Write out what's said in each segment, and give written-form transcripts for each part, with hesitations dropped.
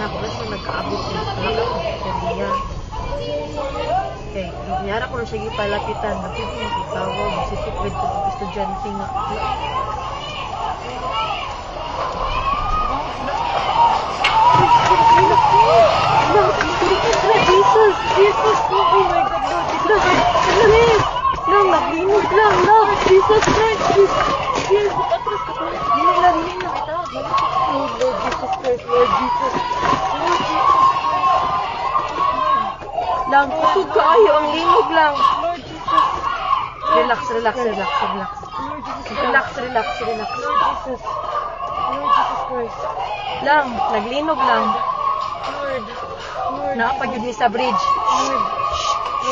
Anak, basta nagkaabot ko. Talaga ko sa niya. Okay, nyara ko na siya gipalapitan. Bakit mo itawag? Si Tukwid ko pag estudyante nga. Jesus! Jesus! Oh my God! Lang! Naglinig lang! Lang! Jesus Christ! Jesus! Atras ka pa! Linig lang! Itawag! Oh Lord Jesus Christ! Lord Jesus! Lord Jesus! Lang! Kusog ka ayo! Ang linog lang! Lord Jesus! Relax! Relax! Relax! Relax! Lord Jesus! Relax! Relax! Relax! Lord Jesus! Lord Jesus Christ! Lang! Naglinog lang! Lord! Lord! Naapag yun sa bridge! Lord!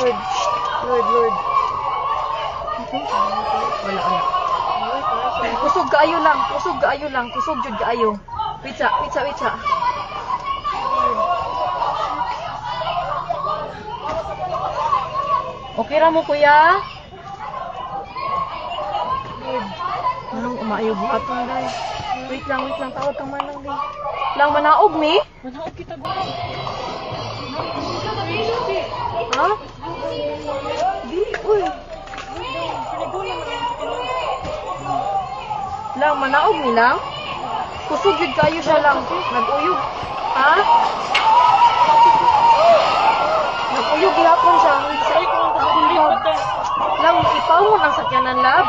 Lord! Lord! Lord! Wala, wala. Kusog kaayo lang. Kusog kaayo lang. Kusog jud kaayo. Witsa, witsa, witsa. Okay ra mo, kuya? Anong umaayog mo atong day? Wait lang, wait lang. Tawag kang manang day. Lang manaog mi? Manaog kita ba? Ha? Di, uy. Lang, manaog nilang? Kusog yun kayo siya lang. Nag-uyog. Ha? Nag-uyog gihapon siya. Lang, ipaw mo ng sakyanan lab.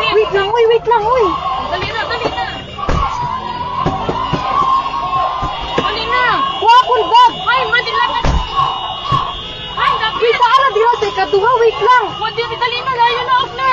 Wait lang, uy, wait lang, uy. Dali na, dali na. Dali na. Wakon bag. Ay, madilakan. Ay, dapat. Wait, paara dira sa ikaduha, wait lang. Dali na, layo na, off na.